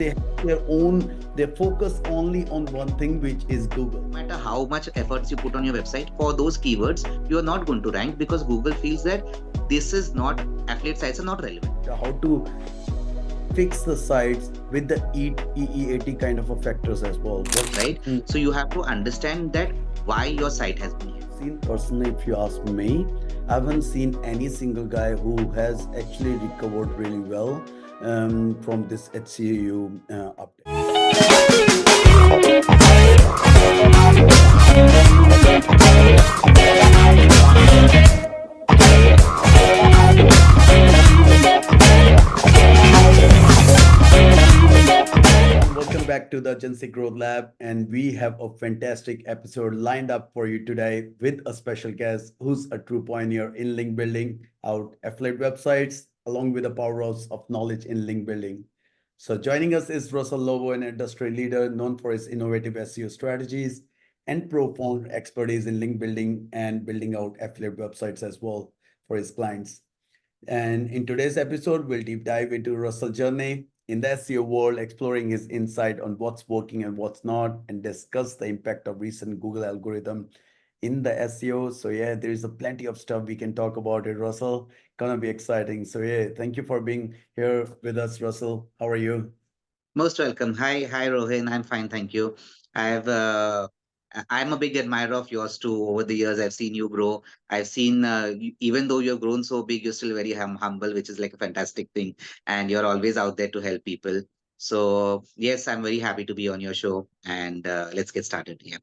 They have their own, they focus only on one thing, which is Google. No matter how much efforts you put on your website for those keywords, you are not going to rank because Google feels that this is not affiliate sites are not relevant. How to fix the sites with the EEAT kind of a factors as well. Right? So you have to understand that why your site has been hit. Seen personally, if you ask me, I haven't seen any single guy who has actually recovered really well from this HCU update. Welcome back to the Agency Growth Lab, and we have a fantastic episode lined up for you today with a special guest who's a true pioneer in link building out affiliate websites, along with the powerhouse of knowledge in link building. So, joining us is Russell Lobo, an industry leader known for his innovative SEO strategies and profound expertise in link building and building out affiliate websites as well for his clients. And in today's episode, we'll deep dive into Russell's journey in the SEO world, exploring his insight on what's working and what's not, and discuss the impact of recent Google algorithm in the SEO. So yeah, there's a plenty of stuff we can talk about it, Russell. Gonna be exciting. So yeah, thank you for being here with us, Russell. How are you? Most welcome. Hi, Rohin. I'm fine, thank you. I've I'm a big admirer of yours too. Over the years, I've seen you grow. I've seen even though you've grown so big, you're still very humble, which is like a fantastic thing. And you're always out there to help people. So yes, I'm very happy to be on your show. And let's get started. Yeah.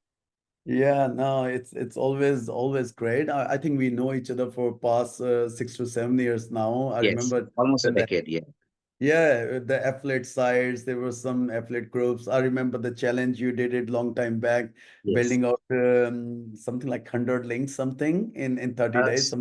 Yeah, no, it's always great. I think we know each other for past 6 to 7 years now. I Yes. remember Almost a when the decade. Yeah. yeah, the affiliate sites, there were some affiliate groups. I remember the challenge you did it long time back, Yes. building out something like 100 links, something in 30 Uh, days. Some,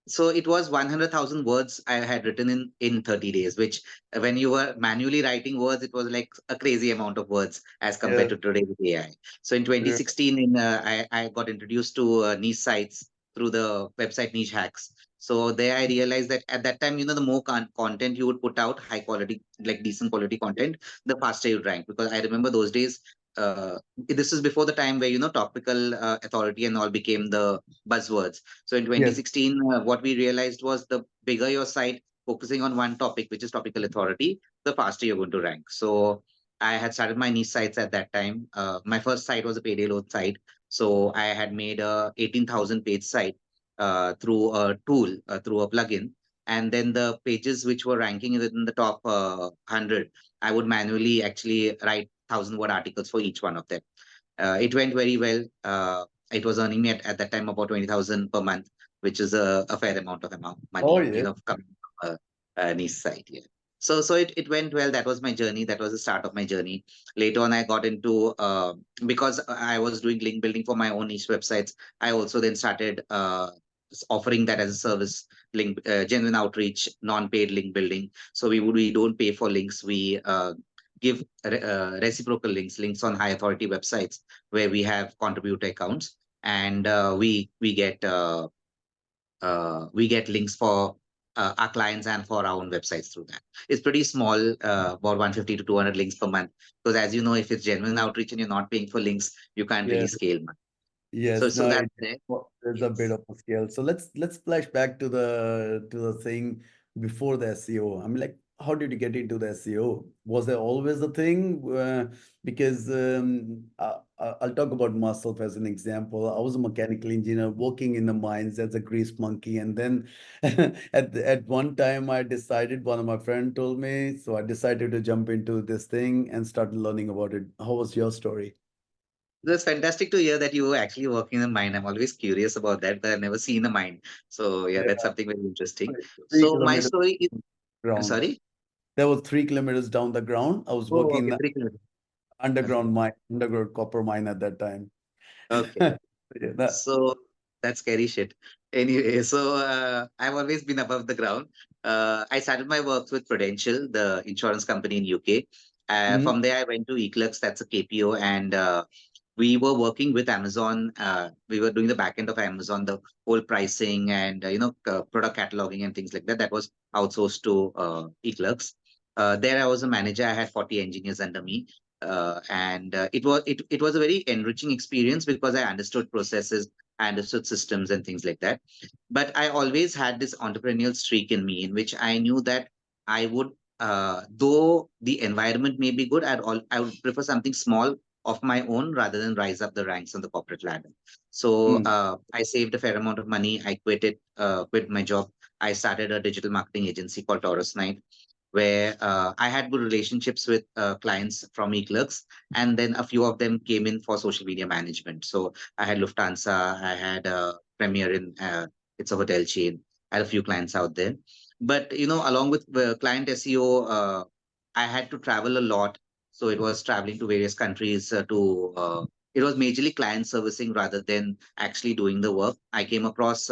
So it was 100,000 words I had written in 30 days, which when you were manually writing words, it was like a crazy amount of words as compared yeah, to today with AI. So in yeah, 2016, I got introduced to niche sites through the website Niche Hacks. So there I realized that at that time, the more content you would put out, high quality, like decent quality content, the faster you'd rank. Because I remember those days, this is before the time where, topical authority and all became the buzzwords. So in yes, 2016, what we realized was the bigger your site focusing on one topic, which is topical authority, the faster you're going to rank. So I had started my niche sites at that time. My first site was a payday loan site. So I had made a 18,000 page site through a tool, through a plugin. And then the pages which were ranking within the top 100, I would manually actually write 1,000 word articles for each one of them. It went very well. It was earning me at that time about 20,000 per month, which is a fair amount of oh money, yeah, coming from a niche site. Yeah. So it went well. That was my journey. That was the start of my journey. Later on, I got into because I was doing link building for my own niche websites. I also then started offering that as a service, link genuine outreach, non-paid link building. So we don't pay for links. We give reciprocal links on high authority websites where we have contributor accounts, and we get links for our clients and for our own websites through that. It's pretty small, about 150 to 200 links per month. Because as you know, if it's genuine outreach and you're not paying for links, you can't yeah. really scale much. So Yes, so no, that's there. there's a bit Yes. of a scale. So let's splash back to the thing before the SEO. I mean, like, how did you get into the SEO? Was there always a thing? Because I'll talk about myself as an example. I was a mechanical engineer working in the mines as a grease monkey, and then at one time I decided, one of my friend told me, so I decided to jump into this thing and started learning about it. How was your story? That's fantastic to hear that you were actually working in a mine. I'm always curious about that, but I've never seen a mine. So yeah, that's something very interesting. Three So my kilometers story is, ground. sorry. There was 3 kilometers down the ground. I was Oh, working in okay, the 3 kilometers. underground mine, underground copper mine at that time. Okay. Yeah, that, So that's scary shit. Anyway, so I've always been above the ground. I started my work with Prudential, the insurance company in UK. mhm. From there, I went to Eclux, that's a KPO, and we were working with Amazon. We were doing the back end of Amazon, the whole pricing and product cataloging and things like that. That was outsourced to Eclux. There I was a manager. I had 40 engineers under me. And it was a very enriching experience because I understood processes, I understood systems and things like that. But I always had this entrepreneurial streak in me, in which I knew that I would, though the environment may be good, I would prefer something small of my own rather than rise up the ranks on the corporate ladder. So Mm. I saved a fair amount of money. I quit my job. I started a digital marketing agency called Taurus Night, where I had good relationships with clients from e-clerks, and then a few of them came in for social media management. So I had Lufthansa, I had Premier in it's a hotel chain. I had a few clients out there, but along with client SEO, I had to travel a lot. So it was traveling to various countries to. It was majorly client servicing rather than actually doing the work. I came across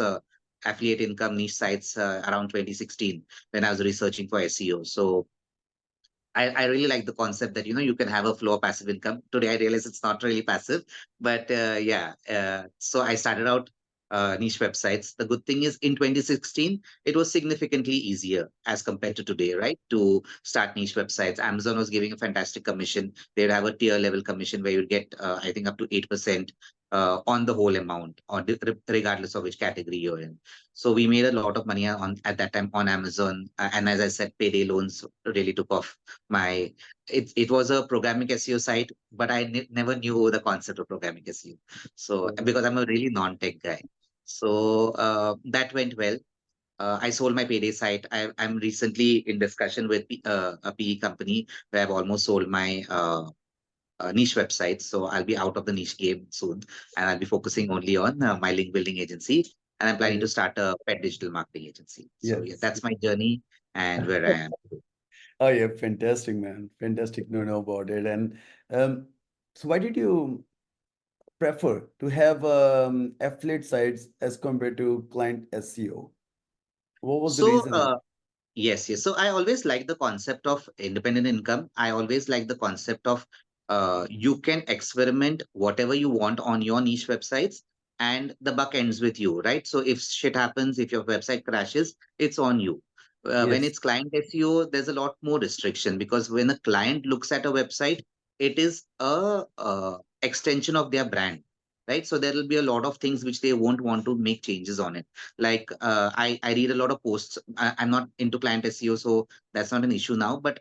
affiliate income niche sites around 2016 when I was researching for SEO. So I really like the concept that you can have a flow of passive income. Today I realize it's not really passive, but yeah. So I started out niche websites. The good thing is in 2016 it was significantly easier as compared to today, right? To start niche websites, Amazon was giving a fantastic commission. They'd have a tier level commission where you'd get I think up to 8% on the whole amount, or regardless of which category you're in. So we made a lot of money on at that time on Amazon, and as I said, payday loans really took off. My it was a programming SEO site, but I never knew the concept of programming SEO. So because I'm a really non-tech guy, so that went well. I sold my payday site. I'm recently in discussion with a PE company where I've almost sold my niche websites. So I'll be out of the niche game soon, and I'll be focusing only on my link building agency. And I'm Oh, planning yeah. to start a pet digital marketing agency. So yeah, Yes. that's my journey and where I am. Oh yeah, fantastic, man. Fantastic to know about it. And um, so why did you prefer to have affiliate sites as compared to client SEO? What was the So reason? yes, yes. So I always like the concept of independent income. I always like the concept of you can experiment whatever you want on your niche websites, and the buck ends with you, right? So if shit happens, if your website crashes, it's on you. When Yes, it's client SEO, there's a lot more restriction, because when a client looks at a website, it is a extension of their brand, right? So there will be a lot of things which they won't want to make changes on it. Like I read a lot of posts. I'm not into client SEO, so that's not an issue now. But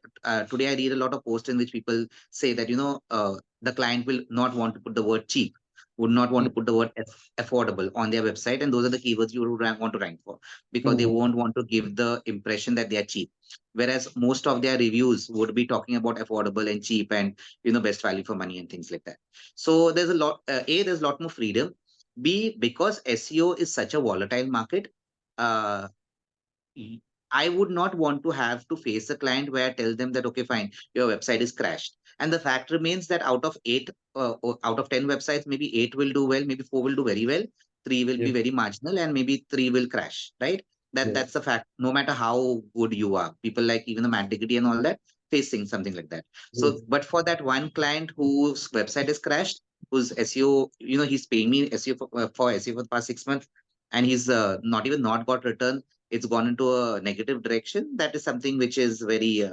today I read a lot of posts in which people say that the client will not want to put the word cheap, would not want mm, to put the word affordable on their website, and those are the keywords you would want to rank for, because they mm, won't want to give the impression that they are cheap. Whereas most of their reviews would be talking about affordable and cheap, and best value for money and things like that. So there's a lot. There's a lot more freedom. B, because SEO is such a volatile market, uh, y- I would not want to have to face a client where I tell them that, okay, fine, your website is crashed. And the fact remains that out of eight, or out of 10 websites, maybe eight will do well, maybe four will do very well, three will be yep, very marginal, and maybe three will crash, right? That's yes, the fact. No matter how good you are, people like even the Matt Diggity and all that facing something like that. So, yes, but for that one client whose website is crashed, whose SEO, he's paying me SEO for SEO for the past 6 months, and he's not even not got return, it's gone into a negative direction. That is something which is very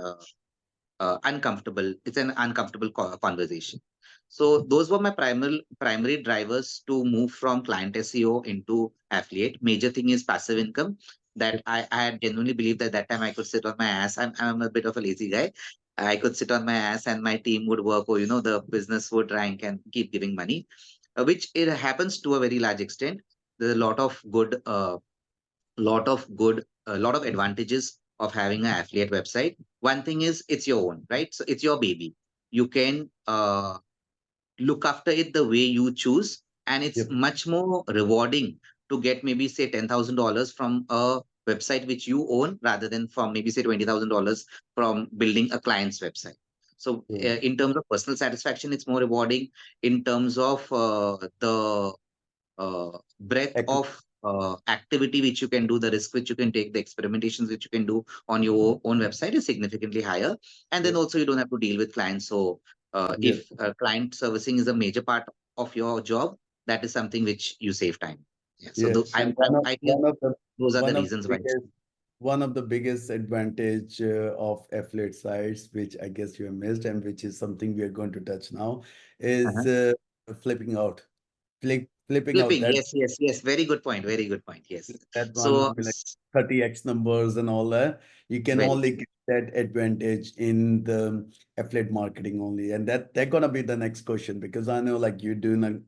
uncomfortable. It's an uncomfortable conversation. So those were my primary drivers to move from client SEO into affiliate. Major thing is passive income. That yep, I had genuinely believed that that time I could sit on my ass. I'm a bit of a lazy guy. I could sit on my ass and my team would work, or the business would rank and keep giving money, which it happens to a very large extent. There's a lot of advantages of having an affiliate website. One thing is it's your own, right? So it's your baby. You can look after it the way you choose, and it's yep, much more rewarding to get maybe say $10,000 from a website which you own, rather than from maybe say $20,000 from building a client's website. So yeah. in terms of personal satisfaction, it's more rewarding. In terms of the breadth Ac- of activity which you can do, the risk which you can take, the experimentations which you can do on your own website is significantly higher. And then Yep, also you don't have to deal with clients. So yep, if client servicing is a major part of your job, that is something which you save time. Yeah. So yeah. And I feel one of the those are the one of the reasons why. biggest one of the biggest advantage of affiliate sites, which I guess you have missed, and which is something we are going to touch now, is Uh-huh. flipping out. Flipping out Flipping, that yes, yes, yes. Very good point. Very good point. Yes. that one, So I mean, like 30x numbers and all that. You can very only get that advantage in the affiliate marketing only, and that gonna be the next question because I know like you're doing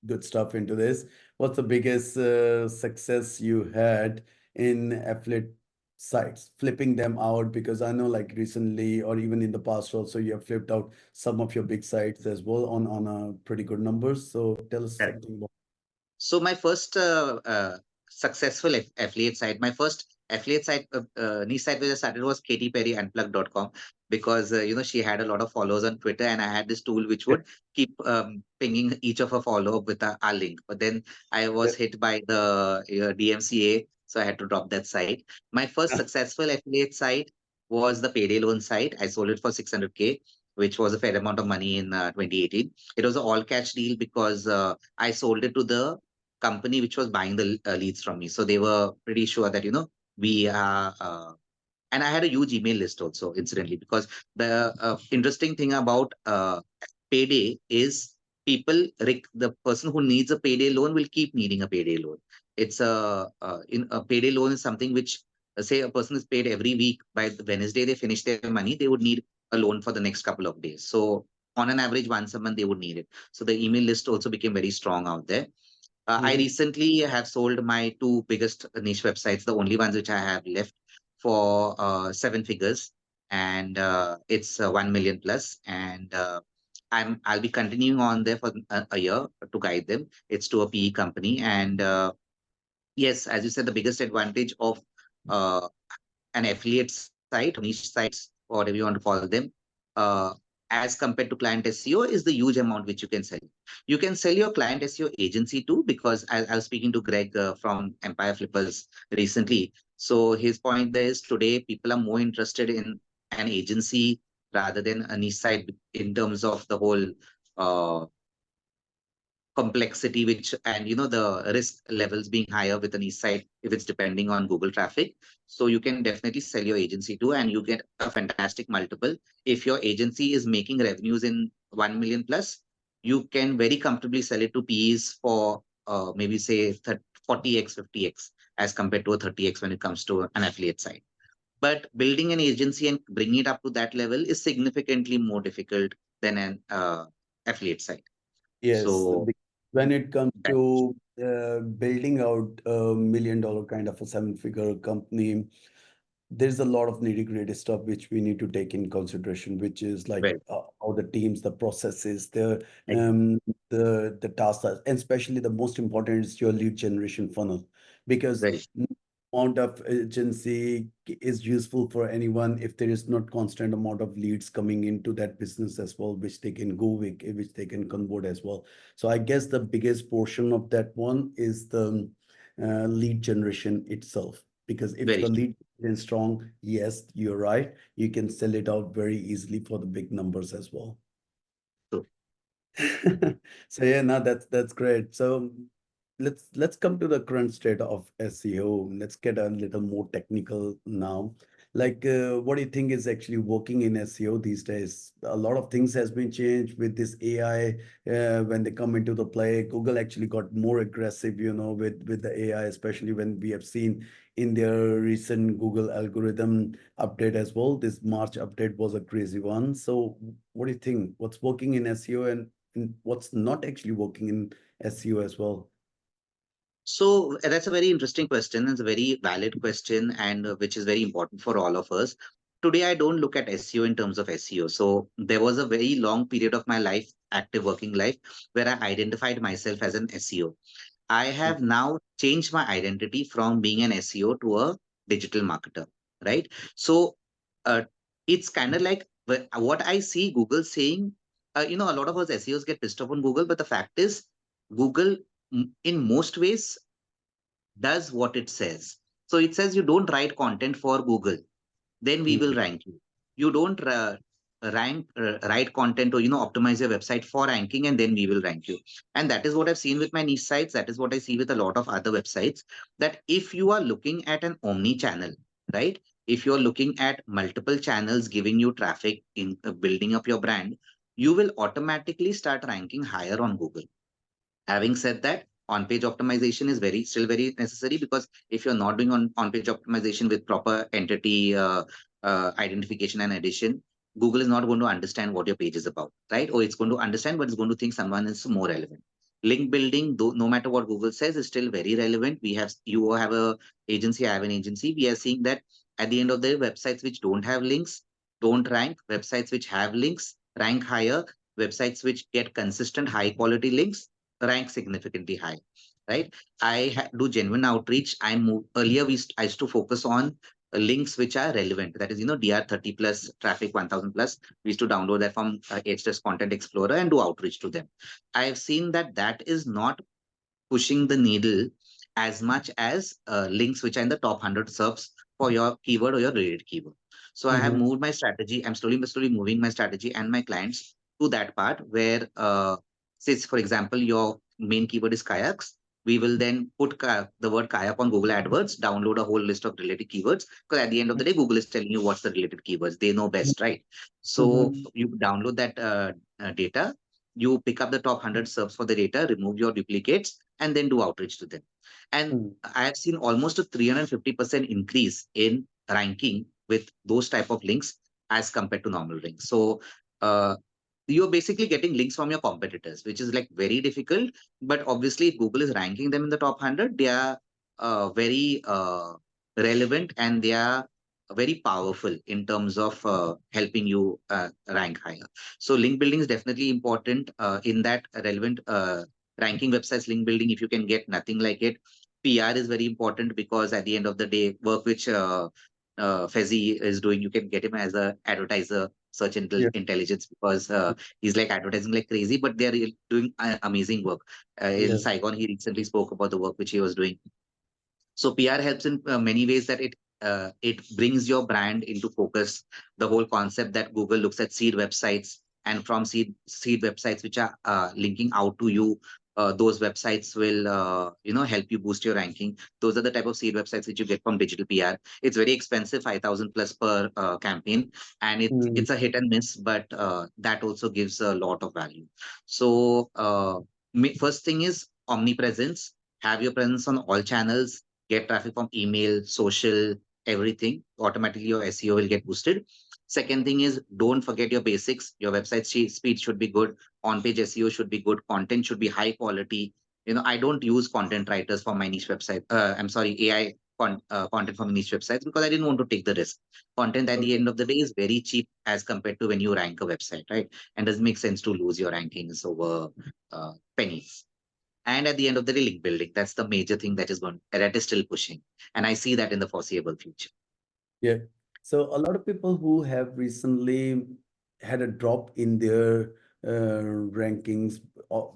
good stuff into this. What's the biggest success you had in affiliate sites, flipping them out? Because I know like recently or even in the past also you have flipped out some of your big sites as well on a pretty good numbers. So tell us correct. something about. So my first successful affiliate site, my first affiliate site, niche site which I started was katyperryunplug.com because she had a lot of followers on Twitter, and I had this tool which would keep pinging each of her follow up with our link. But then I was hit by the DMCA, so I had to drop that site. My first successful affiliate site was the payday loan site. I sold it for 600K, which was a fair amount of money in 2018. It was an all cash deal because I sold it to the company which was buying the leads from me. So they were pretty sure that, we are, and I had a huge email list also, incidentally, because the interesting thing about payday is the person who needs a payday loan will keep needing a payday loan. It's in a payday loan is something which, say a person is paid every week by the Wednesday, they finish their money, they would need a loan for the next couple of days. So on an average, once a month, they would need it. So the email list also became very strong out there. I Mhm. recently have sold my two biggest niche websites, the only ones which I have left, for seven figures, and it's 1 million plus. And I'll be continuing on there for a year to guide them. It's to a PE company, and yes, as you said, the biggest advantage of uh, an affiliate site or niche sites, or whatever you want to call them, uh, as compared to client SEO is the huge amount which you can sell. You can sell your client SEO agency too, because I was speaking to Greg from Empire Flippers recently. So his point there is today people are more interested in an agency rather than a niche site in terms of the whole uh, complexity which, and the risk levels being higher with an east side if it's depending on Google traffic. So you can definitely sell your agency too, and you get a fantastic multiple. If your agency is making revenues in 1 million plus, you can very comfortably sell it to PEs for maybe say 40x 50x as compared to a 30x when it comes to an affiliate site. But building an agency and bringing it up to that level is significantly more difficult than an affiliate site. Yes, So when it comes that to building out a $1 million kind of a seven-figure company, there's a lot of nitty-gritty stuff which we need to take in consideration, which is like very, how the teams, the processes, ex- the tasks, and especially the most important is your lead generation funnel, because very amount of agency is useful for anyone if there is not constant amount of leads coming into that business as well, which they can go with, which they can convert as well. So I guess the biggest portion of that one is the lead generation itself. Because if very the lead is strong, yes, you're right, you can sell it out very easily for the big numbers as well. true. So yeah, no, that's great. So let's come to the current state of SEO. Let's get a little more technical now. Like, what do you think is actually working in SEO these days? A lot of things has been changed with this AI. When they come into the play, Google actually got more aggressive, with the AI, especially when we have seen in their recent Google algorithm update as well. This March update was a crazy one. So, what do you think? What's working in SEO and what's not actually working in SEO as well? So that's a very interesting question. It's a very valid question, and which is very important for all of us. Today, I don't look at SEO in terms of SEO. So there was a very long period of my life, active working life, where I identified myself as an SEO. I have now changed my identity from being an SEO to a digital marketer, right? So uh, it's kind of like what I see Google saying. A lot of us SEOs get pissed off on Google, but the fact is, Google, in most ways, does what it says. So it says you don't write content for Google, then we will Mhm. rank you. You don't write content, or optimize your website for ranking, and then we will rank you. And that is what I've seen with my niche sites. That is what I see with a lot of other websites, that if you are looking at an omni channel, right, if you're looking at multiple channels giving you traffic in building up your brand, you will automatically start ranking higher on Google. Having said that, on-page optimization is still very necessary, because if you're not doing on-page optimization with proper entity identification and addition, Google is not going to understand what your page is about, right? Or it's going to understand, but it's going to think someone is more relevant. Link building, though, no matter what Google says, is still very relevant. You have a agency, I have an agency. We are seeing that at the end of the day, websites which don't have links don't rank. Websites which have links rank higher. Websites which get consistent high quality links rank significantly high, right? Do genuine outreach. I used to focus on links which are relevant. That is, DR 30 plus, traffic 1000 plus. We used to download that from HTS Content Explorer and do outreach to them. I have seen that that is not pushing the needle as much as links which are in the top 100 SERPs for your keyword or your related keyword. So I have Mm-hmm. moved my strategy. I'm slowly moving my strategy and my clients to that part where, say, for example, your main keyword is kayaks. We will then put the word kayak on Google AdWords, download a whole list of related keywords. Because at the end of the day, Google is telling you what's the related keywords. They know best, right? So Mm-hmm. you download that data, you pick up the top 100 SERPs for the data, remove your duplicates, and then do outreach to them. And I have seen almost a 350% increase in ranking with those type of links as compared to normal links. So uh, you're basically getting links from your competitors, which is like very difficult. But obviously, if Google is ranking them in the top 100, they are very relevant, and they are very powerful in terms of helping you rank higher. So link building is definitely important in that relevant ranking websites. Link building, if you can get nothing like it. PR is very important, because at the end of the day, work which Fezzi is doing, you can get him as a advertiser Yeah. intelligence, because he's like advertising like crazy, but they're doing amazing work. In Yes. Saigon, he recently spoke about the work which he was doing. So PR helps in many ways, that it brings your brand into focus. The whole concept that Google looks at seed websites, and from seed websites which are linking out to you, those websites will help you boost your ranking. Those are the type of seed websites which you get from digital PR. It's very expensive, 5,000 plus per campaign, and Mm. it's a hit and miss, but that also gives a lot of value. So first thing is omnipresence. Have your presence on all channels, get traffic from email, social, everything. Automatically, your SEO will get boosted. Second thing is, don't forget your basics. Your website speed should be good. On-page SEO should be good. Content should be high quality. I don't use content writers for my niche website. I'm sorry, AI content for my niche websites, because I didn't want to take the risk. Content at the Okay. end of the day is very cheap as compared to when you rank a website, right? And doesn't make sense to lose your rankings over pennies. And at the end of the day, link building. That's the major thing that is still pushing. And I see that in the foreseeable future. Yeah. So a lot of people who have recently had a drop in their rankings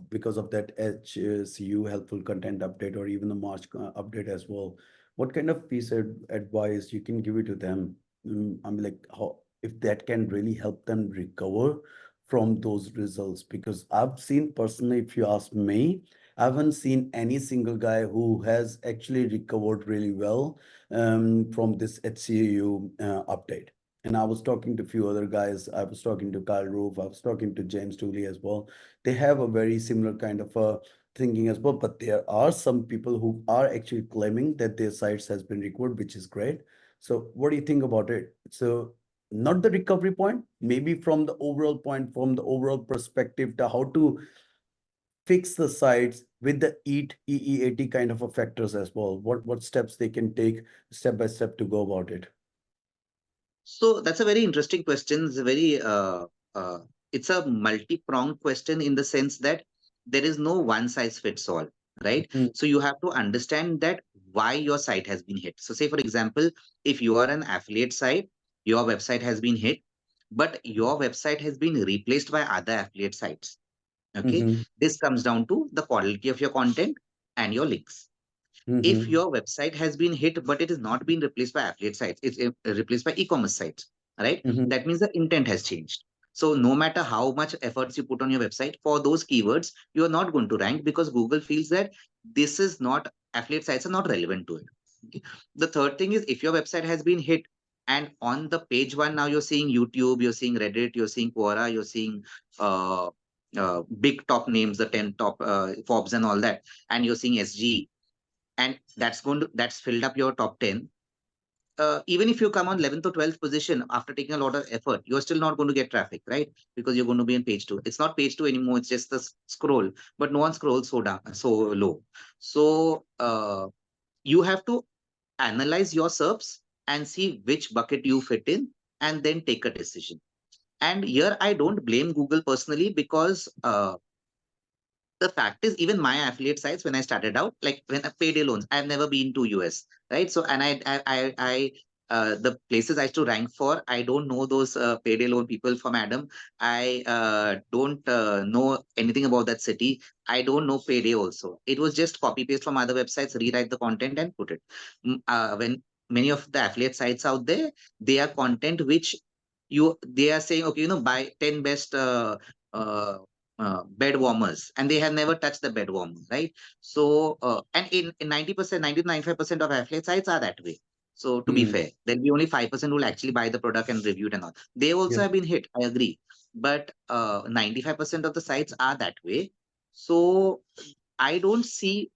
because of that HCU helpful content update or even the March update as well. What kind of piece of advice you can give it to them? I mean, like how if that can really help them recover from those results? Because I've seen personally, if you ask me, I haven't seen any single guy who has actually recovered really well from this HCU update. And I was talking to a few other guys. I was talking to Kyle Roof. I was talking to James Tooley as well. They have a very similar kind of thinking as well. But there are some people who are actually claiming that their sites has been recovered, which is great. So what do you think about it? So not the recovery point, maybe from the overall point, from the overall perspective to how to fix the sites with the EEAT kind of a factors as well. What steps they can take step by step to go about it? So that's a very interesting question. Uh, it's a multi-pronged question, in the sense that there is no one size fits all, right? Mm, So you have to understand that why your site has been hit. So say, for example, if you are an affiliate site, your website has been hit, but your website has been replaced by other affiliate sites. Okay. mm-hmm, This comes down to the quality of your content and your links. If mm-hmm, your website has been hit, but it is not being replaced by affiliate sites, it's replaced by e-commerce sites, right? mm-hmm, That means the intent has changed. So no matter how much efforts you put on your website for those keywords, you are not going to rank because Google feels that this is not, affiliate sites are not relevant to it. Okay. The third thing is, if your website has been hit and on the page one, now you're seeing YouTube, you're seeing Reddit, you're seeing Quora, you're seeing uh, big top names, the 10 top Forbes and all that, and you're seeing SG, and that's filled up your top 10. Even if you come on 11th or 12th position after taking a lot of effort, you're still not going to get traffic, right? Because you're going to be in page two. It's not page two anymore. It's just the scroll, but no one scrolls so down, so low. So you have to analyze your SERPs and see which bucket you fit in, and then take a decision. And here I don't blame Google personally, because the fact is, even my affiliate sites, when I started out, like when I payday loans, I've never been to US, right? So, and the places I used to rank for, I don't know those payday loan people from Adam. I don't know anything about that city. I don't know payday also. It was just copy paste from other websites, rewrite the content and put it. When many of the affiliate sites out there, they are content which they are saying, okay, buy 10 best bed warmers, and they have never touched the bed warmer, right? So and in 90%, 90 to 95% of affiliate sites are that way. So to be Mm. fair, there'll be only 5% who will actually buy the product and review it and all. They also Yes. have been hit, I agree, but 95% of the sites are that way. So I don't see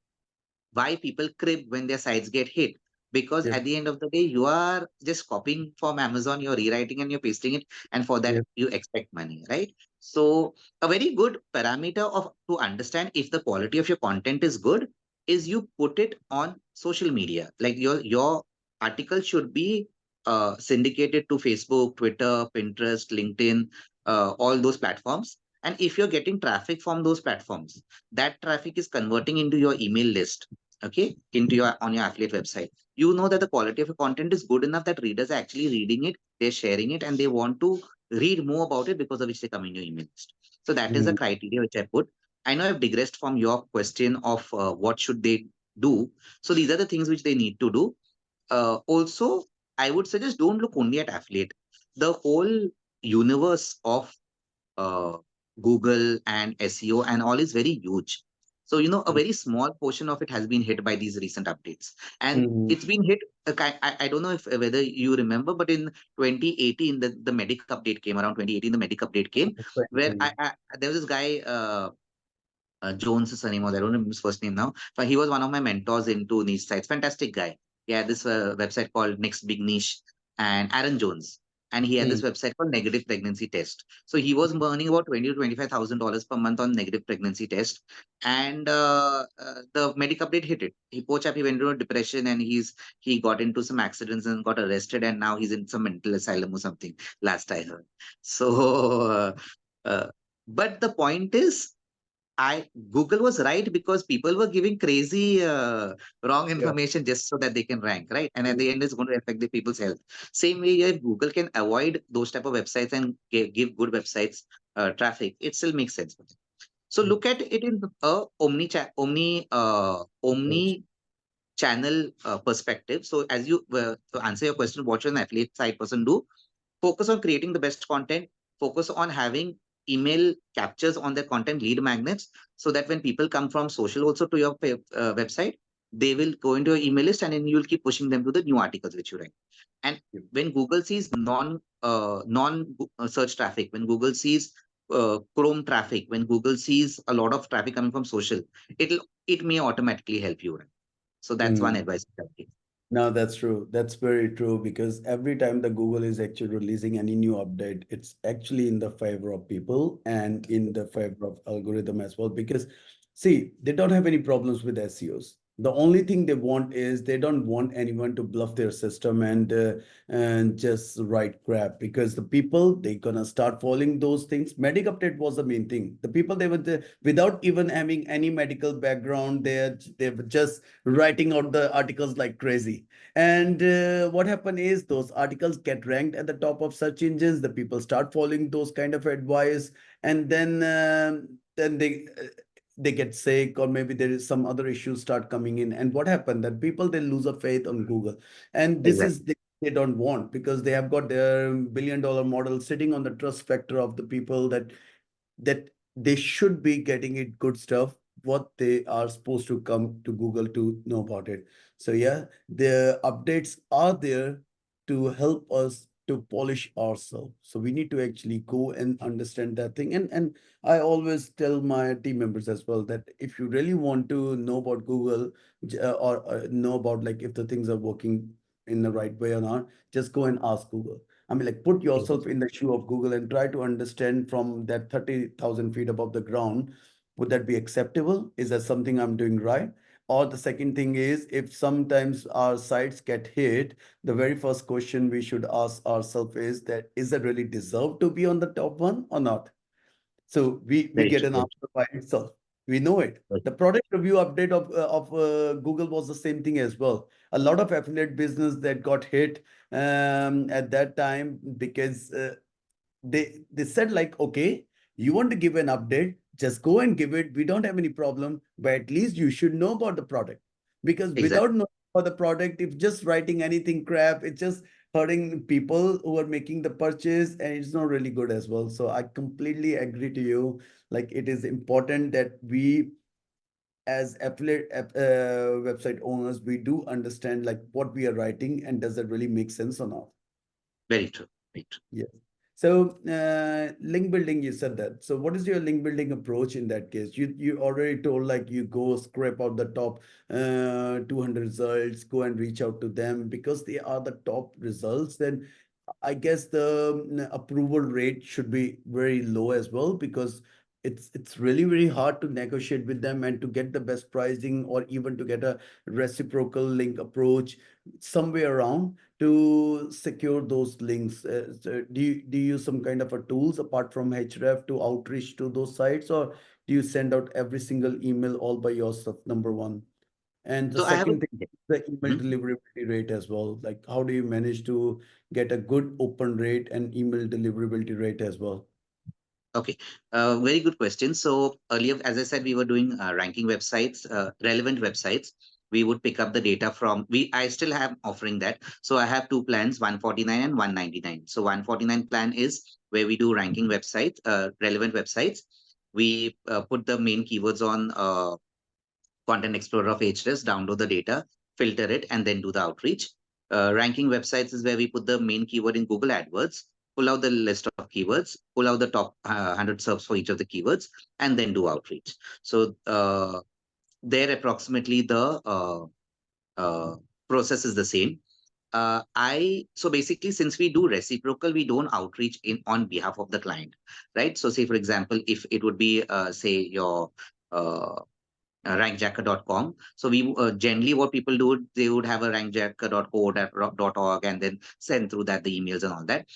why people crib when their sites get hit, because Yep. at the end of the day, you are just copying from Amazon, you're rewriting and you're pasting it, and for that Yep. you expect money, right? So a very good parameter of to understand if the quality of your content is good is you put it on social media. Like your article should be syndicated to Facebook, Twitter, Pinterest, LinkedIn, all those platforms. And if you're getting traffic from those platforms, that traffic is converting into your email list, okay, into your on your affiliate website. You know that the quality of your content is good enough that readers are actually reading it, they're sharing it, and they want to read more about it, because of which they come in your email list. So that is the Mm. criteria which I put. I know I've digressed from your question of what should they do. So these are the things which they need to do. Also, I would suggest, don't look only at affiliate. The whole universe of uh, Google and SEO and all is very huge. So, a very small portion of it has been hit by these recent updates. And Mm. it's been hit. I don't know if whether you remember, but in 2018, the Medic update came around 2018. The Medic update came That's right. where there was this guy, Jones is surname was, I don't remember his first name now, but he was one of my mentors into niche sites. Fantastic guy. He had this website called Next Big Niche, and Aaron Jones. And he had this Mm. website called Negative Pregnancy Test. So he was earning about $20,000 to $25,000 per month on negative pregnancy test. And the medic update hit it. He poor chap, he went into a depression, and he got into some accidents and got arrested, and now he's in some mental asylum or something. Last I heard. So, but the point is, Google was right, because people were giving crazy wrong Yeah. information just so that they can rank, right? And at the end, it's going to affect the people's health. Same way, if Google can avoid those type of websites and give good websites traffic, it still makes sense for them. So Mm. look at it in a Right. omni channel perspective. So as you to answer your question, what should an affiliate site person do? Focus on creating the best content, focus on having email captures on their content, lead magnets, so that when people come from social also to your website, they will go into your email list, and then you'll keep pushing them to the new articles which you write. And Yep. when Google sees non search traffic, when Google sees Chrome traffic, when Google sees a lot of traffic coming from social, it may automatically help you rank. So that's one Mm. advice I give. No, that's true. That's very true because every time the Google is actually releasing any new update, it's actually in the favor of people and in the favor of algorithm as well. Because see, they don't have any problems with SEOs. The only thing they want is they don't want anyone to bluff their system and just write crap because the people they gonna start following those things. Medic update was the main thing. The people they were without even having any medical background, they were just writing out the articles like crazy. And what happened is those articles get ranked at the top of search engines. The people start following those kind of advice, and then they get sick, or maybe there is some other issues start coming in. And what happened? That people they lose a faith on Google, and this is Exactly. they don't want, because they have got their billion-dollar model sitting on the trust factor of the people that they should be getting it good stuff, what they are supposed to come to Google to know about it. So yeah, the updates are there to help us to polish ourselves. So we need to actually go and understand that thing. And I always tell my team members as well that if you really want to know about Google, or know about like if the things are working in the right way or not, just go and ask Google. I mean, like, put yourself in the shoe of Google and try to understand from that 30,000 feet above the ground, would that be acceptable? Is that something I'm doing right? Or the second thing is, if sometimes our sites get hit, the very first question we should ask ourselves is that, is that really deserved to be on the top one or not? So we Very get true. an answer by itself. We know it. Very The product review update of Google was the same thing as well. A lot of affiliate business that got hit at that time, because they said like, okay, you want to give an update, just go and give it. We don't have any problem, but at least you should know about the product. Because Exactly. without knowing about the product, if just writing anything crap, it's just hurting people who are making the purchase, and it's not really good as well. So I completely agree to you. Like, it is important that we, as affiliate website owners, we do understand like what we are writing and does that really make sense or not. Very true. Very true. Yes. So link building, you said that. So what is your link building approach in that case? You already told like you go scrape out the top 200 results, go and reach out to them because they are the top results. Then I guess the approval rate should be very low as well, because it's really very hard to negotiate with them and to get the best pricing, or even to get a reciprocal link approach somewhere around to secure those links. So do you use some kind of a tools apart from Href to outreach to those sites, or do you send out every single email all by yourself? Number one. And the So I have a second thing, the email Mhm. deliverability rate as well. Like, how do you manage to get a good open rate and email deliverability rate as well? Okay, very good question. So earlier, as I said, we were doing ranking websites, relevant websites. We would pick up the data from we. I still have offering that. So I have two plans, 149 and 199. So 149 plan is where we do ranking websites, relevant websites. We put the main keywords on Content Explorer of Ahrefs, download the data, filter it, and then do the outreach. Ranking websites is where we put the main keyword in Google AdWords, pull out the list of keywords, pull out the top 100 SERPs for each of the keywords, and then do outreach. So there, approximately the uh, process is the same. I so basically, since we do reciprocal, we don't outreach in on behalf of the client, right? So say for example, if it would be say your uh, rankjacker.com. So we generally what people do, they would have a rankjacker.co.org and then send through that the emails and all that.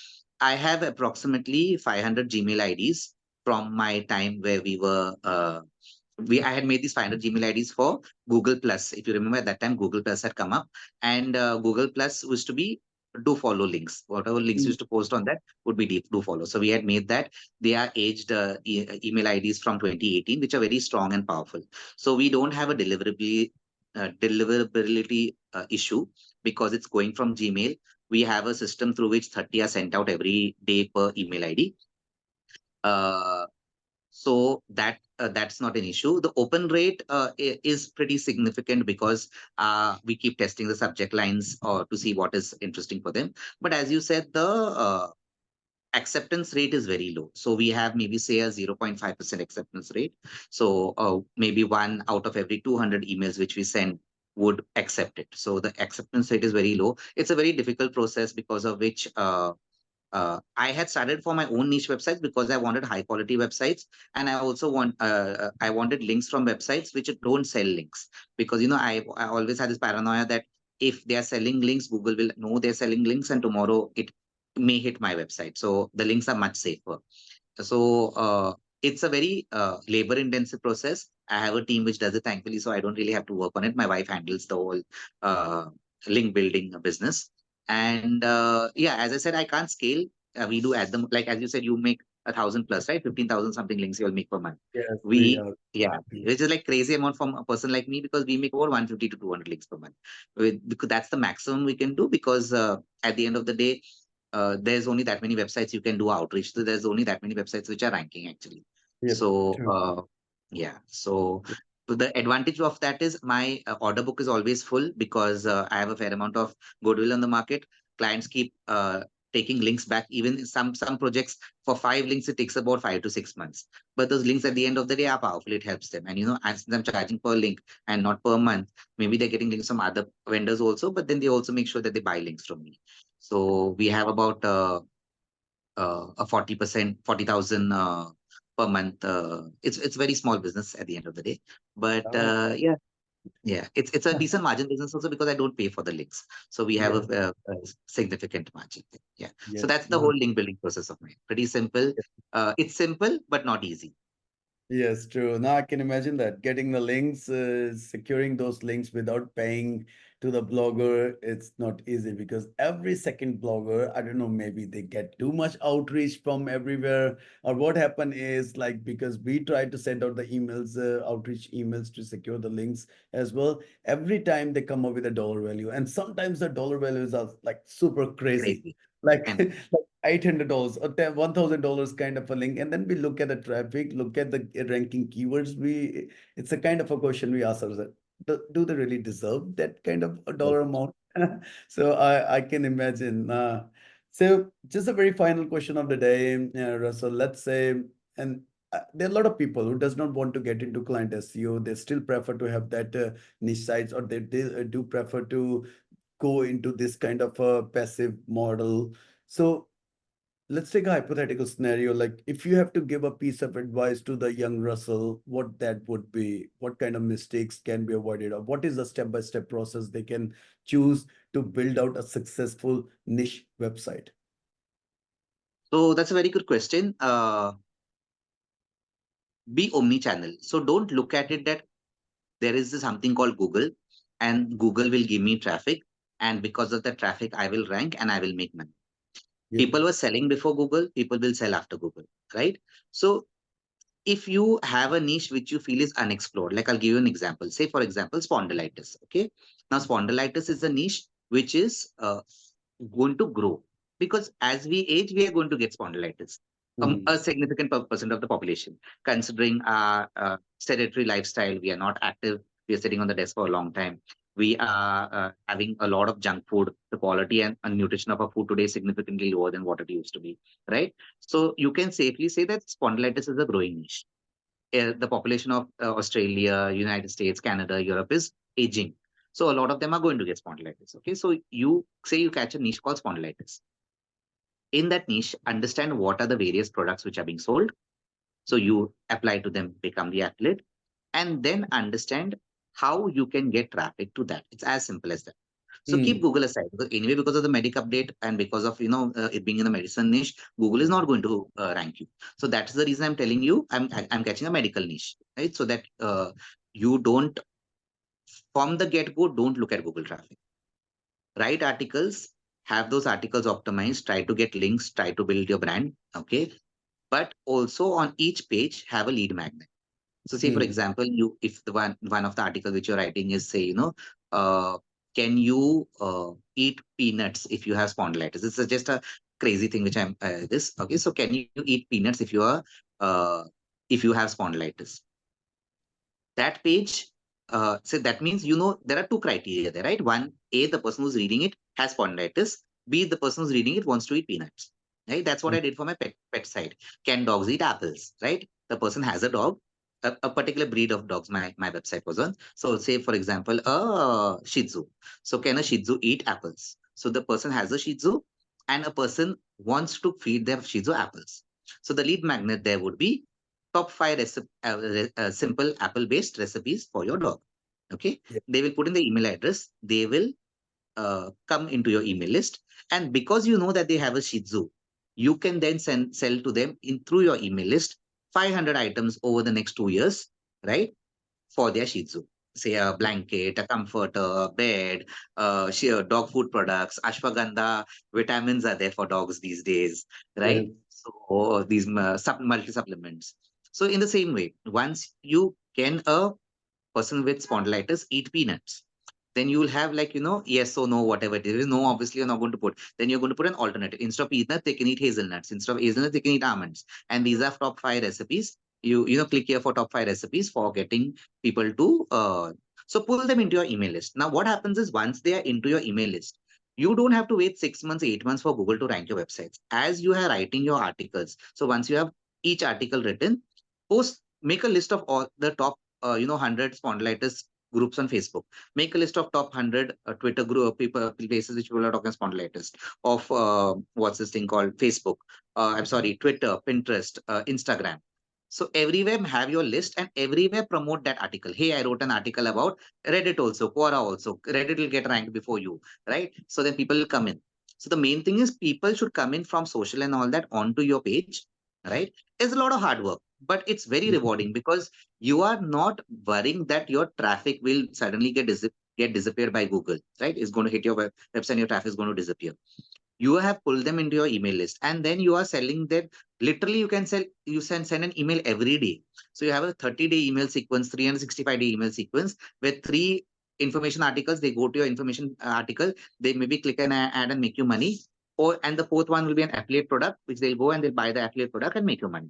I have approximately 500 Gmail IDs from my time where we I had made these 500 Gmail IDs for Google Plus. If you remember at that time, Google Plus had come up, and Google Plus was to be do follow links. Whatever links Mm. used to post on that would be do follow. So we had made that. They are aged email IDs from 2018, which are very strong and powerful. So we don't have a deliverability issue because it's going from Gmail. We have a system through which 30 are sent out every day per email ID. Uh, so that's not an issue. The open rate is pretty significant because we keep testing the subject lines or to see what is interesting for them. But as you said, the acceptance rate is very low. So we have maybe say a 0.5% acceptance rate. So maybe one out of every 200 emails which we send would accept it. So the acceptance rate is very low. It's a very difficult process because of which I had started for my own niche websites because I wanted high quality websites, and I wanted links from websites which don't sell links, because I always had this paranoia that if they are selling links, Google will know they're selling links, and tomorrow it may hit my website. So the links are much safer. So it's a very labor intensive process. I have a team which does it, thankfully, so I don't really have to work on it. My wife handles the whole uh, link building business. And yeah, as I said, I can't scale. We do add them, like as you said, you make 1,000 plus, right? 15,000 something links you'll make per month. Yes, we We, are. yeah, which is like crazy amount from a person like me, because we make over 150 to 200 links per month. Because that's the maximum we can do, because at the end of the day, there's only that many websites you can do outreach. So there's only that many websites which are ranking actually. Yep, So true. yeah, so the advantage of that is my order book is always full, because I have a fair amount of goodwill on the market. Clients keep taking links back. Even in some projects, for 5 links it takes about 5 to 6 months. But those links at the end of the day are powerful. It helps them, and and since I'm charging per link and not per month, maybe they're getting links from other vendors also. But then they also make sure that they buy links from me. So we have about a 40%, 40,000 per month. It's very small business at the end of the day, but Oh, yeah, it's a decent margin business also, because I don't pay for the links, so we have yes, a significant margin there. Yeah, so yes. that's the No, whole link building process of mine. Pretty simple. It's simple but not easy. yes, true. Now I can imagine that getting the links, securing those links without paying to the blogger, it's not easy because every second blogger, I don't know, maybe they get too much outreach from everywhere, or what happened is like because we try to send out the emails, outreach emails to secure the links as well. Every time they come up with a dollar value, and sometimes the dollar values are like super crazy, Crazy. like And $800 or $1,000 kind of a link, and then we look at the traffic, look at the ranking keywords. It's a kind of a question we ask ourselves: do they really deserve that kind of a dollar amount? So I can imagine. So just a very final question of the day, Russell. Let's say, and there are a lot of people who does not want to get into client SEO. They still prefer to have that niche sites, or they do prefer to go into this kind of a passive model. So let's take a hypothetical scenario. Like if you have to give a piece of advice to the young Russell, what that would be, what kind of mistakes can be avoided, or what is the step-by-step process they can choose to build out a successful niche website? so that's a very good question. Be omni-channel. So don't look at it that there is something called Google, and Google will give me traffic, and because of the traffic I will rank and I will make money. Yep. People were selling before Google, people will sell after Google, right? So if you have a niche which you feel is unexplored, like I'll give you an example. Say, for example, spondylitis. Okay. Now, spondylitis is a niche which is going to grow, because as we age, we are going to get spondylitis. Mhm. A significant percent of the population, considering our sedentary lifestyle, we are not active, we are sitting on the desk for a long time. We are having a lot of junk food. The quality and nutrition of our food today is significantly lower than what it used to be, right? So you can safely say that spondylitis is a growing niche. The population of Australia, United States, Canada, Europe is aging. So a lot of them are going to get spondylitis. Okay. So you say you catch a niche called spondylitis. In that niche, understand what are the various products which are being sold. So you apply to them, become the athlete, and then understand how you can get traffic to that. It's as simple as that. So keep Hmm. Google aside, because anyway, because of the medic update and because of it being in the medicine niche, Google is not going to rank you. So that's the reason I'm telling you I'm catching a medical niche, right? So that you don't from the get go don't look at Google traffic. Write articles, have those articles optimized, try to get links, try to build your brand, okay? But also on each page have a lead magnet. So say for Hmm. example, you if the one of the articles which you're writing is say, uh, can you eat peanuts if you have spondylitis? This is just a crazy thing which I'm this. Okay, so can you eat peanuts if you have spondylitis? That page, so that means there are two criteria there, right? One, A, the person who's reading it has spondylitis. B, the person who's reading it wants to eat peanuts. Right? That's what I did for my pet side. Can dogs eat apples? Right? The person has a dog, a particular breed of dogs. My website was on. So say for example, a Shih Tzu. So can a Shih Tzu eat apples? So the person has a Shih Tzu, and a person wants to feed their Shih Tzu apples. So the lead magnet there would be top five simple apple-based recipes for your dog. Okay, Yeah. they will put in the email address. They will come into your email list, and because you know that they have a Shih Tzu, you can then sell to them in through your email list 500 items over the next 2 years, right? For their Shih Tzu. Say a blanket, a comforter, a bed, dog food products, ashwagandha, vitamins are there for dogs these days, Yes. right? So these multi supplements. So in the same way, once you can a person with spondylitis eat peanuts, then you will have like, yes or no, whatever it is. No, obviously you're not going to put. Then you're going to put an alternative. Instead of peanuts, they can eat hazelnuts. Instead of hazelnuts, they can eat almonds. And these are top 5 recipes. Click here for top 5 recipes for getting people to so pull them into your email list. Now, what happens is once they are into your email list, you don't have to wait 6 months, 8 months for Google to rank your websites. As you are writing your articles, so once you have each article written, make a list of all the top 100 spondylitis groups on Facebook. Make a list of top 100 Twitter group people places which people are talking spondylitis of what's this thing called Facebook. I'm sorry, Twitter, Pinterest, Instagram. So everywhere have your list and everywhere promote that article. Hey, I wrote an article about Reddit also, Quora also. Reddit will get ranked before you, right? So then people will come in. So the main thing is people should come in from social and all that onto your page, right? It's a lot of hard work, but it's very rewarding because you are not worrying that your traffic will suddenly get disappeared by Google, right? It's going to hit your website, your traffic is going to disappear. You have pulled them into your email list, and then you are selling that. Literally, you send an email every day. So you have a 30-day email sequence, 365-day email sequence, where three information articles, they go to your information article, they maybe click an ad and make you money. And the fourth one will be an affiliate product, which they'll go and they'll buy the affiliate product and make you money,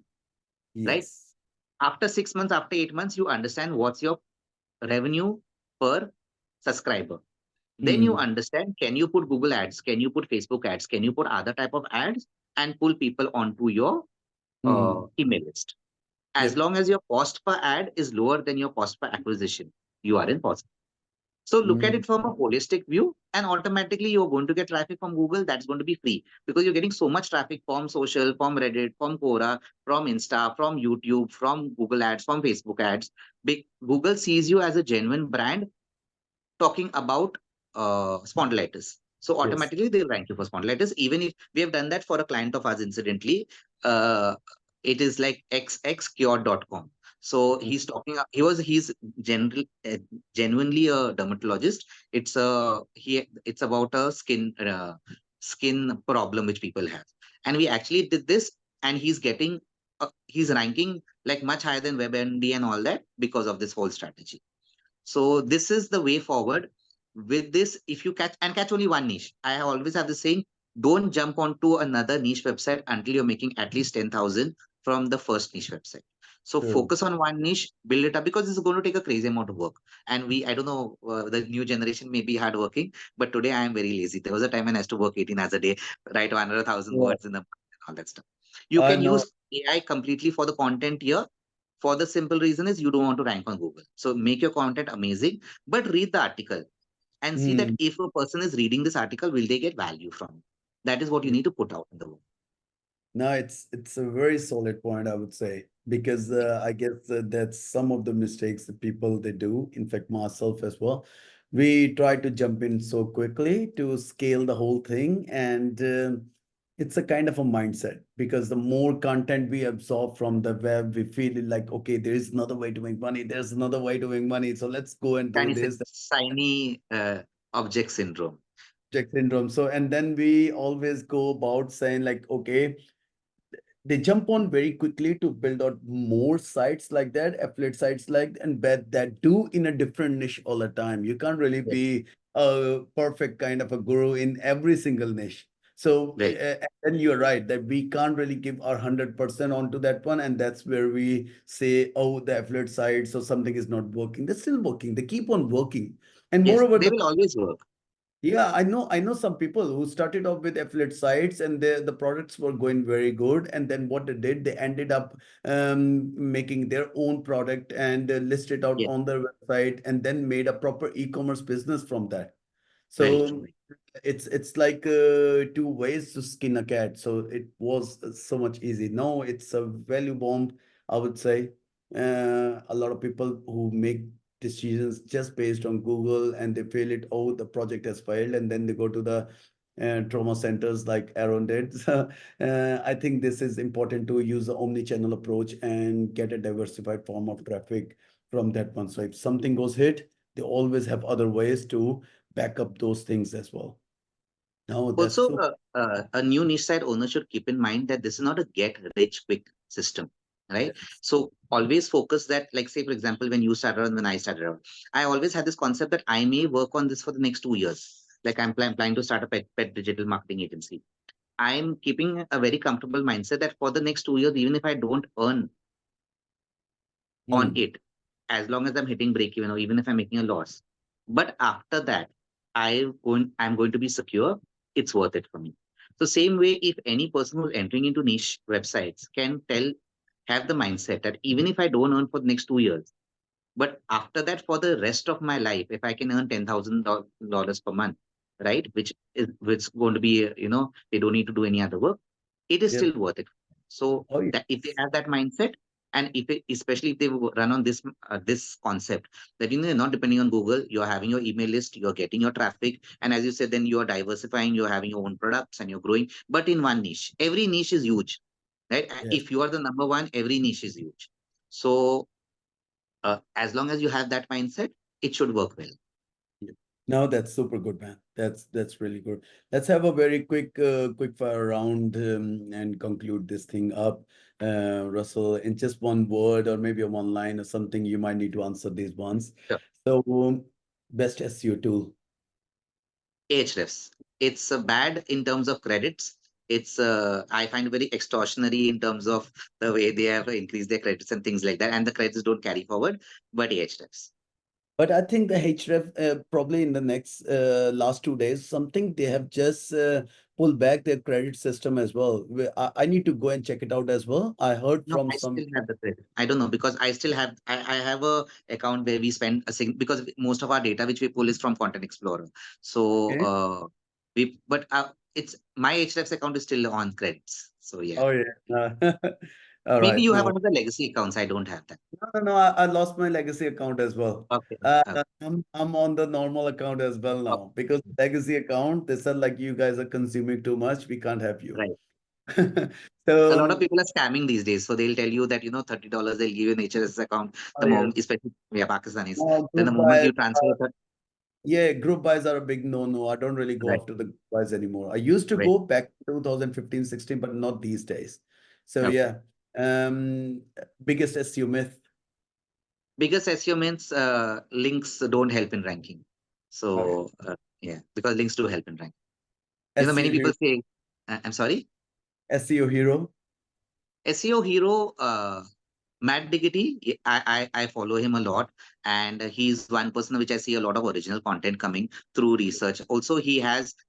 right? Yes. After 6 months, after 8 months, you understand what's your revenue per subscriber. Then you Hmm. understand, can you put Google ads? Can you put Facebook ads? Can you put other type of ads and pull people onto your Hmm. email list? As Yep. long as your cost per ad is lower than your cost per acquisition, you are in positive. So look at Hmm. it from a holistic view, and automatically you're going to get traffic from Google. That's going to be free because you're getting so much traffic from social, from Reddit, from Quora, from Insta, from YouTube, from Google ads, from Facebook ads. Google sees you as a genuine brand talking about spondylitis. So Yes. automatically they'll rank you for spondylitis. Even if we have done that for a client of ours incidentally, uh, it is like xxcure.com. So Hmm. he's general, genuinely a dermatologist. It's about a skin problem which people have, and we actually did this, and he's ranking like much higher than WebMD and all that because of this whole strategy. So this is the way forward. With this, if you catch only one niche, I always have the saying: don't jump onto another niche website until you're making at least 10,000 from the first niche website. So True. focus on one niche, build it up because it's going to take a crazy amount of work. And I don't know, the new generation may be hardworking, but today I am very lazy. There was a time when I used to work 18 hours a day, write 100,000 Yeah. words in the and all that stuff. You I can know. use AI completely for the content here for the simple reason is you don't want to rank on Google. So make your content amazing, but read the article and see that Hmm. if a person is reading this article, will they get value from it? That is what you need to put out in the world. No, it's a very solid point, I would say, because I guess that's some of the mistakes that people they do. In fact, myself as well. We try to jump in so quickly to scale the whole thing, and it's a kind of a mindset because the more content we absorb from the web, we feel it like, okay, there is another way to make money. There's another way to make money. So let's go and do this. Shiny object syndrome. Check syndrome. So, and then we always go about saying like, okay, they jump on very quickly to build out more sites like that, affiliate sites like and bet that do in a different niche all the time. You can't really Yes, be a perfect kind of a guru in every single niche. So right. and you're right that we can't really give our 100% onto that one, and that's where we say, oh, the affiliate sites or something is not working. They're still working. They keep on working, and Yes, moreover, they will always work. yeah, I know some people who started off with affiliate sites and the products were going very good. And then what they did, they ended up making their own product and list it out Yes, on their website and then made a proper e-commerce business from that. very So true. it's like two ways to skin a cat. So it was so much easy. No, it's a value bomb, I would say. A lot of people who make decisions just based on Google and they feel it, oh, the project has failed, and then they go to the trauma centers like Aaron did. So I think this is important to use the omni-channel approach and get a diversified form of traffic from that one. So if something goes hit, they always have other ways to back up those things as well. No, that's Also, so. a new niche site owner should keep in mind that this is not a get rich quick system, right? Yes. So always focus that, like, say, for example, when you started out and when I started out, I always had this concept that I may work on this for the next 2 years. Like I'm planning to start a pet digital marketing agency. I'm keeping a very comfortable mindset that for the next 2 years, even if I don't earn on Hmm. it, as long as I'm hitting break even or even if I'm making a loss. But after that, I'm going to be secure. It's worth it for me. So same way, if any person who's entering into niche websites can have the mindset that even if I don't earn for the next 2 years, but after that, for the rest of my life, if I can earn $10,000 per month, right, which going to be, they don't need to do any other work, it is Yep. still worth it. So Oh, that if they yes. have that mindset, and especially if they run on this concept that you're not depending on Google, you're having your email list, you're getting your traffic, and as you said, then you're diversifying, you're having your own products, and you're growing, but in one niche. Every niche is huge, right? Yes. If you are the number one, every niche is huge. So as long as you have that mindset, it should work well. Yeah. No, that's super good, man. That's really good. Let's have a very quick fire round and conclude this thing up. Russell, in just one word or maybe a one line or something, you might need to answer these ones. Sure. So, best SEO tool. Ahrefs. It's bad in terms of credits. It's I find very extortionary in terms of the way they have increased their credits and things like that, and the credits don't carry forward. But Ahrefs. But I think the href probably in the next last 2 days, something they have just pulled back their credit system as well. I need to go and check it out as well. I heard No, from I some. still have the credit. I don't know because I still have I have a account where we spend because most of our data which we pull is from Content Explorer. So Okay. it's my Ahrefs account is still on credits. So yeah. Oh yeah. All Maybe right. you have No. one of the legacy accounts. I don't have that. No. I lost my legacy account as well. Okay. I'm on the normal account as well Okay. now because legacy account, they said like you guys are consuming too much. We can't have you. Right. A So lot of people are scamming these days. So they'll tell you that, $30, they'll give you an HRS account. oh The yes, moment, especially yeah, Pakistanis, then the group moment buys. you transfer the Yeah, group buys are a big no-no. I don't really go right, after the group buys anymore. I used to right. go back 2015, 16, but not these days. So Okay. yeah. Um, Biggest SEO myth. Biggest SEO means links don't help in ranking. Okay. So yeah, because links do help in ranking. SEO Many hero. people say, I'm sorry, SEO hero. SEO hero, Matt Diggity, I follow him a lot, and he's one person which I see a lot of original content coming through research. Also,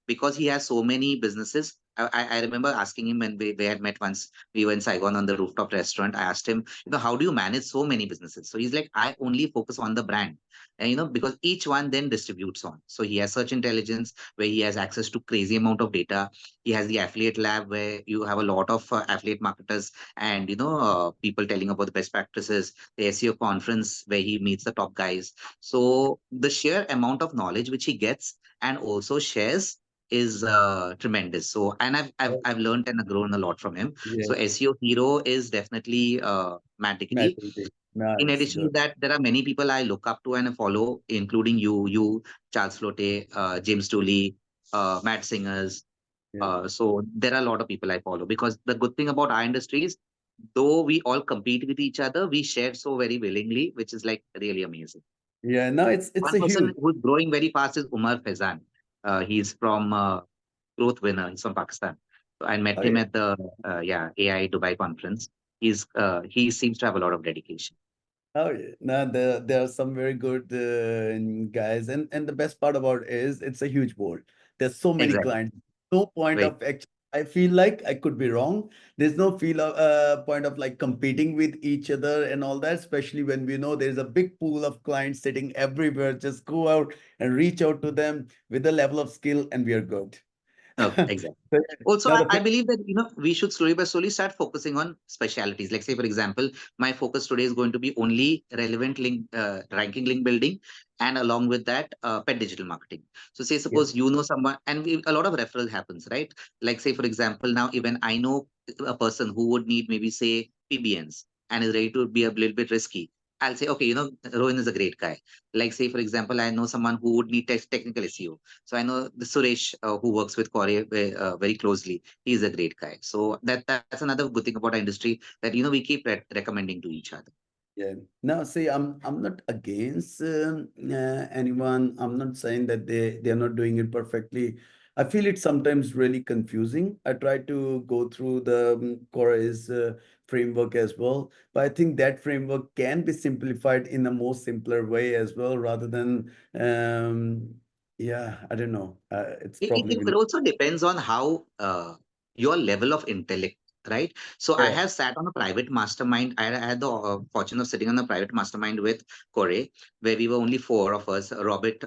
because he has so many businesses. I remember asking him when we had met once. We were in Saigon on the rooftop restaurant. I asked him, how do you manage so many businesses? So he's like, I only focus on the brand, and because each one then distributes on. So he has search intelligence where he has access to crazy amount of data. He has the affiliate lab where you have a lot of affiliate marketers and people telling about the best practices, the SEO conference where he meets the top guys. So the sheer amount of knowledge which he gets and also shares is tremendous. So and Oh, I've learned and grown a lot from him. yeah. So SEO hero is definitely Matt Matt Diggity. Diggity. In Nice. addition to Good. that, there are many people I look up to and follow, including you, Charles Flotte, James Tooley, Matt Singers. Yeah. So there are a lot of people I follow because the good thing about our industry is, though we all compete with each other, we share so very willingly, which is like really amazing. Yeah. No, it's One a person huge. who's growing very fast is Umar Faizan. He's from Growth Winner. He's from Pakistan. So I met Oh him yeah. at the AI Dubai conference. He seems to have a lot of dedication. Oh yeah, no, there are some very good guys, and the best part about it is it's a huge world. There's so many Exactly. clients. No point Right. of actually. I feel like I could be wrong. There's no feel of point of like competing with each other and all that. Especially when we know there's a big pool of clients sitting everywhere. Just go out and reach out to them with the level of skill, and we are good. Okay. Exactly. So, Also, now the I believe that we should slowly but slowly start focusing on specialities. Like say, for example, my focus today is going to be only relevant ranking link building, and along with that, pet digital marketing. So, say yeah, suppose you know someone, and a lot of referral happens, right? Like say, for example, now even I know a person who would need maybe say PBNs and is ready to be a little bit risky. I'll say, okay, Rohin is a great guy. Like, say, for example, I know someone who would need technical SEO. So I know the Suresh who works with Corey very closely. He's a great guy. So that's another good thing about our industry that, we keep recommending to each other. Yeah. Now, see, I'm not against anyone. I'm not saying that they're not doing it perfectly. I feel it's sometimes really confusing. I try to go through the Core's framework as well, but I think that framework can be simplified in a more simpler way as well, rather than yeah, I don't know. It's probably It been also depends on how your level of intellect, right? So I yeah, have sat on a private mastermind. I had the fortune of sitting on a private mastermind with Corey, where we were only four of us. Robert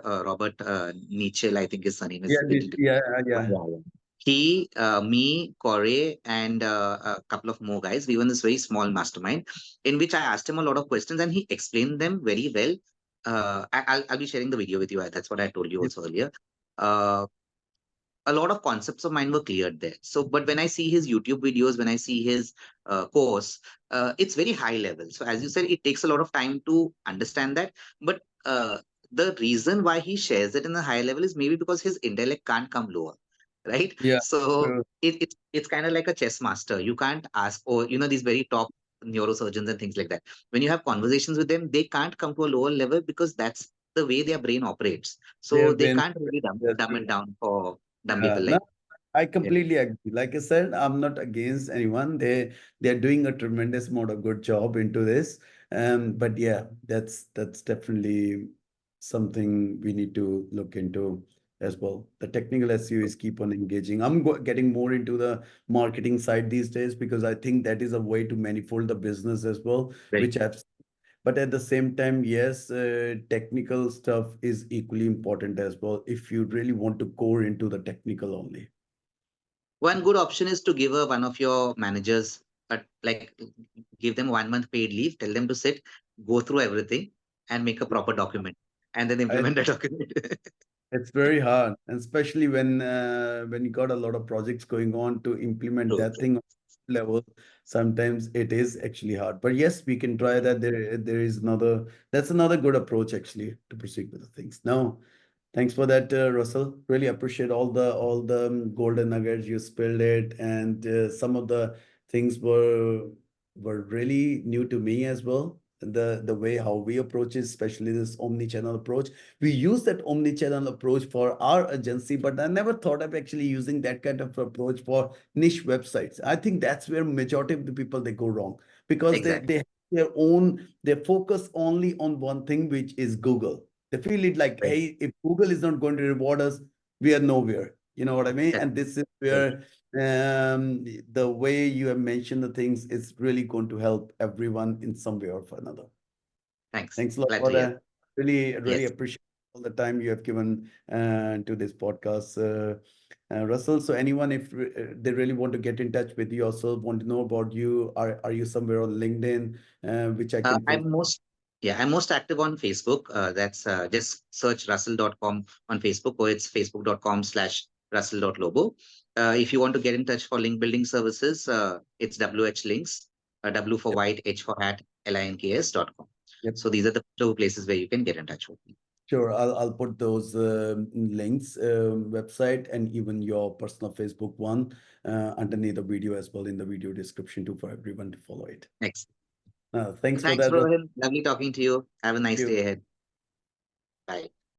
Nichel, I think his name is little yeah, yeah, yeah, yeah. He, me, Corey, and a couple of more guys. We were in this very small mastermind in which I asked him a lot of questions and he explained them very well. I'll be sharing the video with you. That's what I told you yeah, also earlier. Uh, a lot of concepts of mine were cleared there. So, but when I see his YouTube videos, when I see his course, it's very high level. So, as you said, it takes a lot of time to understand that. But the reason why he shares it in a high level is maybe because his intellect can't come lower, right? yeah. So True. it's kind of like a chess master. You can't ask, or these very top neurosurgeons and things like that. When you have conversations with them, they can't come to a lower level because that's the way their brain operates. They So have they been. can't really That's dumb true. it down for dumb Yeah, people no, like. I Yeah. completely agree. Like I said, I'm not against anyone. They're doing a tremendous amount of good job into this. But yeah, that's definitely something we need to look into as well. The technical SEO is keep on engaging. I'm getting more into the marketing side these days because I think that is a way to manifold the business as well, Right. which I've but at the same time, yes, technical stuff is equally important as well if you really want to core into the technical only. One good option is to give one of your managers, like give them 1 month paid leave, tell them to sit, go through everything, and make a proper document, and then I, implement the document. it's very hard, and especially when you got a lot of projects going on to implement True, that true. thing on level. Sometimes it is actually hard, but yes, we can try that. There is another. That's another good approach actually to proceed with the things. Now, thanks for that, Russell. Really appreciate all the golden nuggets you spilled it, and some of the things were really new to me as well. The way how we approach it, especially this omni-channel approach. We use that omni-channel approach for our agency, but I never thought of actually using that kind of approach for niche websites. I think that's where majority of the people they go wrong because they Exactly. they have their own they focus only on one thing, which is Google. They feel it like, Right. hey, if Google is not going to reward us, we are nowhere. You know what I mean? That's And this is very where the way you have mentioned the things is really going to help everyone in some way or for another. thanks. Thanks a lot Glad for to hear. that. Really Yes. appreciate all the time you have given to this podcast, Russell. So anyone, if they really want to get in touch with you, also want to know about you, are you somewhere on LinkedIn, which I can follow? I'm most active on Facebook. That's just search russell.com on Facebook, or it's facebook.com/russell.lobo. If you want to get in touch for link building services, it's WH Links, W for white, H for hat, links.com. Yep. So these are the two places where you can get in touch with me. Sure, I'll put those links, website, and even your personal Facebook one underneath the video as well in the video description too for everyone to follow it. Next. Thanks for Thanks, that, Russ. Rohan. Lovely talking to you. Have a nice Thank day you. ahead. Bye.